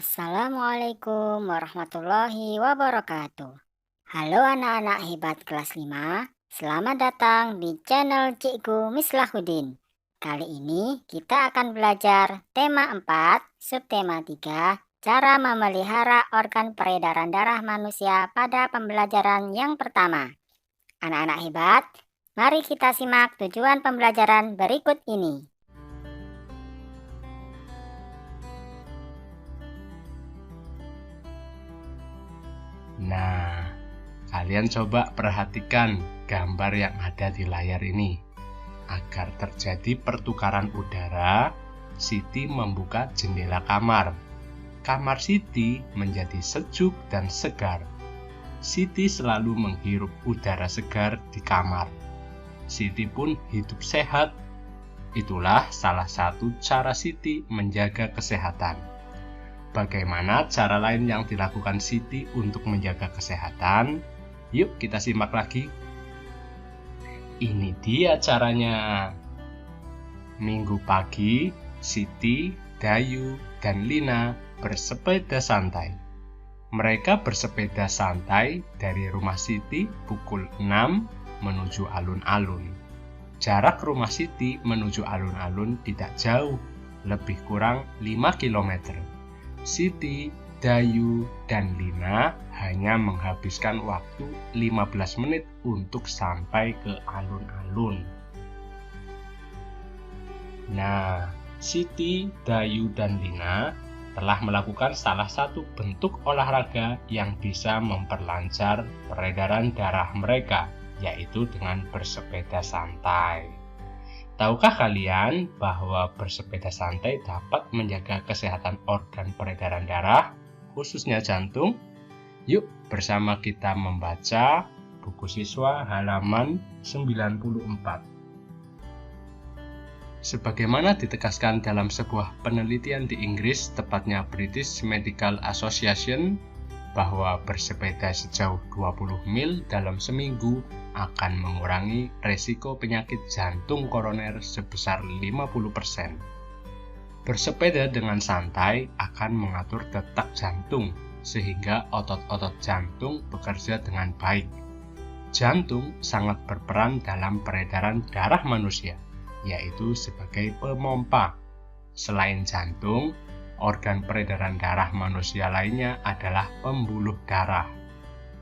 Assalamualaikum warahmatullahi wabarakatuh. Halo anak-anak hebat kelas 5, selamat datang di channel Cikgu Mislahuddin. Kali ini kita akan belajar tema 4, subtema 3, cara memelihara organ peredaran darah manusia pada pembelajaran yang pertama. Anak-anak hebat, mari kita simak tujuan pembelajaran berikut ini. Nah, kalian coba perhatikan gambar yang ada di layar ini. Agar terjadi pertukaran udara, Siti membuka jendela kamar. Kamar Siti menjadi sejuk dan segar. Siti selalu menghirup udara segar di kamar. Siti pun hidup sehat. Itulah salah satu cara Siti menjaga kesehatan. Bagaimana cara lain yang dilakukan Siti untuk menjaga kesehatan? Yuk kita simak lagi. Ini dia caranya. Minggu pagi, Siti, Dayu, dan Lina bersepeda santai. Mereka bersepeda santai dari rumah Siti pukul 6 menuju alun-alun. Jarak rumah Siti menuju alun-alun tidak jauh, lebih kurang 5 km. Siti, Dayu, dan Lina hanya menghabiskan waktu 15 menit untuk sampai ke alun-alun. Nah, Siti, Dayu, dan Lina telah melakukan salah satu bentuk olahraga yang bisa memperlancar peredaran darah mereka, yaitu dengan bersepeda santai. Tahukah kalian bahwa bersepeda santai dapat menjaga kesehatan organ peredaran darah, khususnya jantung? Yuk bersama kita membaca buku siswa halaman 94. Sebagaimana ditegaskan dalam sebuah penelitian di Inggris, tepatnya British Medical Association, bahwa bersepeda sejauh 20 mil dalam seminggu akan mengurangi resiko penyakit jantung koroner sebesar 50%. Bersepeda dengan santai akan mengatur detak jantung, sehingga otot-otot jantung bekerja dengan baik. Jantung sangat berperan dalam peredaran darah manusia, yaitu sebagai pemompa. Selain jantung, organ peredaran darah manusia lainnya adalah pembuluh darah.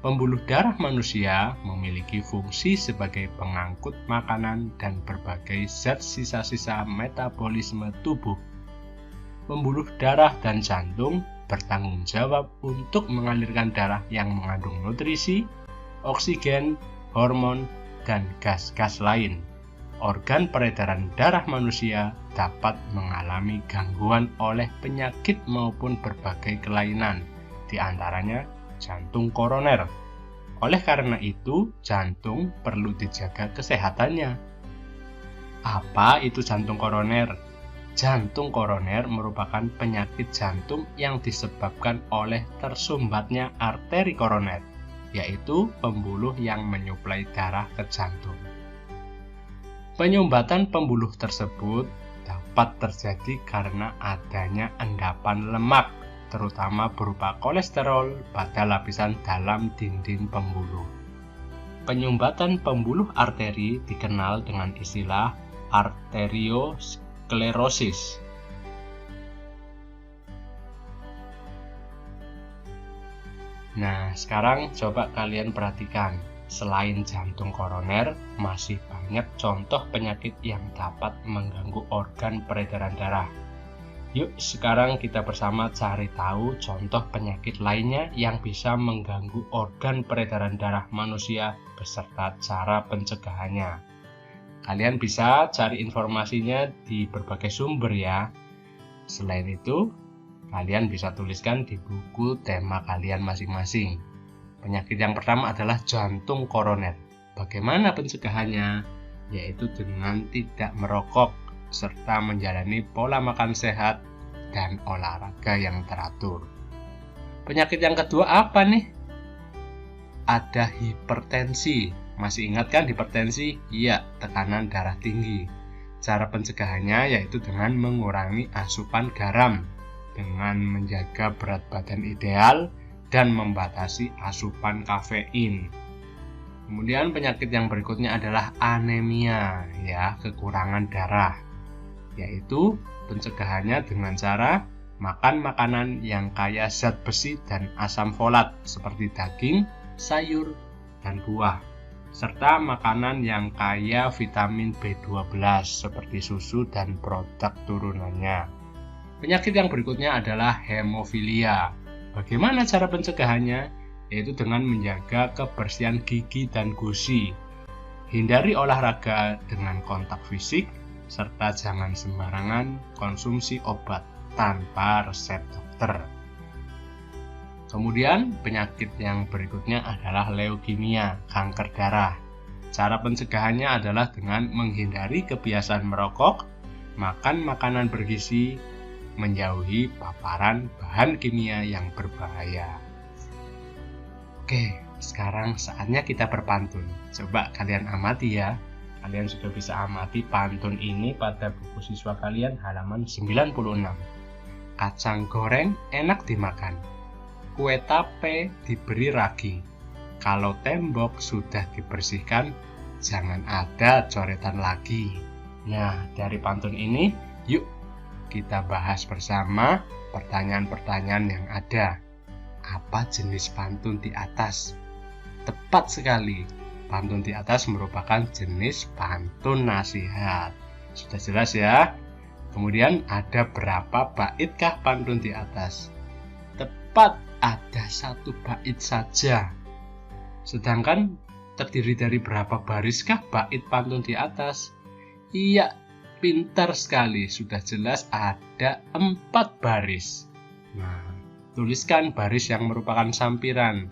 Pembuluh darah manusia memiliki fungsi sebagai pengangkut makanan dan berbagai zat sisa-sisa metabolisme tubuh. Pembuluh darah dan jantung bertanggung jawab untuk mengalirkan darah yang mengandung nutrisi, oksigen, hormon, dan gas-gas lain. Organ peredaran darah manusia dapat mengalami gangguan oleh penyakit maupun berbagai kelainan, di antaranya jantung koroner. Oleh karena itu, jantung perlu dijaga kesehatannya. Apa itu jantung koroner? Jantung koroner merupakan penyakit jantung yang disebabkan oleh tersumbatnya arteri koroner, yaitu pembuluh yang menyuplai darah ke jantung. Penyumbatan pembuluh tersebut dapat terjadi karena adanya endapan lemak, terutama berupa kolesterol pada lapisan dalam dinding pembuluh. Penyumbatan pembuluh arteri dikenal dengan istilah arteriosklerosis. Nah, sekarang coba kalian perhatikan. Selain jantung koroner, masih banyak contoh penyakit yang dapat mengganggu organ peredaran darah. Yuk sekarang kita bersama cari tahu contoh penyakit lainnya yang bisa mengganggu organ peredaran darah manusia beserta cara pencegahannya. Kalian bisa cari informasinya di berbagai sumber ya. Selain itu, kalian bisa tuliskan di buku tema kalian masing-masing. Penyakit yang pertama adalah jantung koroner. Bagaimana pencegahannya? Yaitu dengan tidak merokok, serta menjalani pola makan sehat dan olahraga yang teratur. Penyakit yang kedua apa nih? Ada hipertensi. Masih ingat kan hipertensi? Iya, tekanan darah tinggi. Cara pencegahannya yaitu dengan mengurangi asupan garam. dengan menjaga berat badan ideal dan membatasi asupan kafein. Kemudian penyakit yang berikutnya adalah anemia, ya, kekurangan darah, yaitu pencegahannya dengan cara makan makanan yang kaya zat besi dan asam folat seperti daging, sayur, dan buah, serta makanan yang kaya vitamin B12 seperti susu dan produk turunannya. Penyakit yang berikutnya adalah hemofilia. Bagaimana cara pencegahannya? Yaitu dengan menjaga kebersihan gigi dan gusi. Hindari olahraga dengan kontak fisik, serta jangan sembarangan konsumsi obat tanpa resep dokter. Kemudian penyakit yang berikutnya adalah leukemia, kanker darah. Cara pencegahannya adalah dengan menghindari kebiasaan merokok, makan makanan bergizi, menjauhi paparan bahan kimia yang berbahaya. Oke, sekarang saatnya kita berpantun. Coba kalian amati ya. Kalian sudah bisa amati pantun ini pada buku siswa kalian halaman 96. Kacang goreng enak dimakan. Kue tape diberi ragi. Kalau tembok sudah dibersihkan, jangan ada coretan lagi. Nah, dari pantun ini, yuk kita bahas bersama pertanyaan-pertanyaan yang ada. Apa jenis pantun di atas? Tepat sekali, pantun di atas merupakan jenis pantun nasihat. Sudah jelas ya? Kemudian ada berapa baitkah pantun di atas? Tepat, ada 1 bait saja. Sedangkan terdiri dari berapa bariskah bait pantun di atas? Iya, pintar sekali, sudah jelas ada 4 baris. Nah, tuliskan baris yang merupakan sampiran.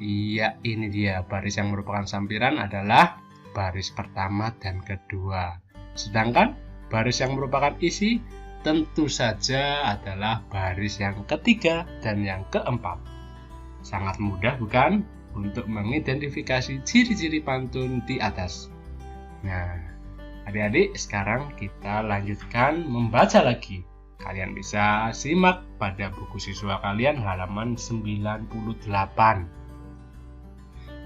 Iya, ini dia baris yang merupakan sampiran adalah baris pertama dan kedua. Sedangkan baris yang merupakan isi tentu saja adalah baris yang ketiga dan yang keempat. Sangat mudah bukan untuk mengidentifikasi ciri-ciri pantun di atas. Nah, adik-adik, sekarang kita lanjutkan membaca lagi. Kalian bisa simak pada buku siswa kalian halaman 98.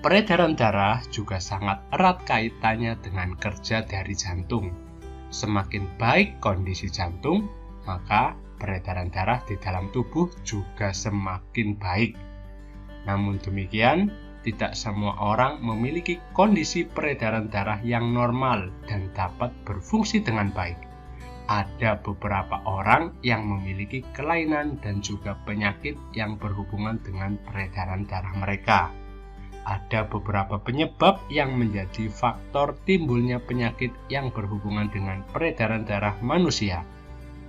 Peredaran darah juga sangat erat kaitannya dengan kerja dari jantung. Semakin baik kondisi jantung, maka peredaran darah di dalam tubuh juga semakin baik. Namun demikian, tidak semua orang memiliki kondisi peredaran darah yang normal dan dapat berfungsi dengan baik. Ada beberapa orang yang memiliki kelainan dan juga penyakit yang berhubungan dengan peredaran darah mereka. Ada beberapa penyebab yang menjadi faktor timbulnya penyakit yang berhubungan dengan peredaran darah manusia.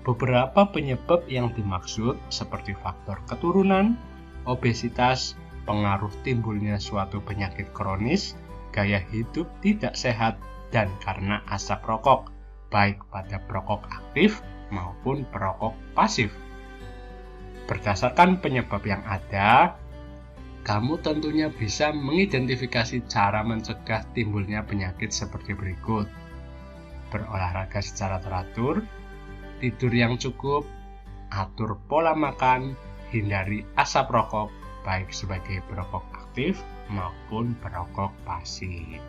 Beberapa penyebab yang dimaksud seperti faktor keturunan, obesitas, pengaruh timbulnya suatu penyakit kronis, gaya hidup tidak sehat, dan karena asap rokok, baik pada perokok aktif maupun perokok pasif. Berdasarkan penyebab yang ada, kamu tentunya bisa mengidentifikasi cara mencegah timbulnya penyakit seperti berikut. Berolahraga secara teratur, tidur yang cukup, atur pola makan, hindari asap rokok, baik sebagai perokok aktif maupun perokok pasif.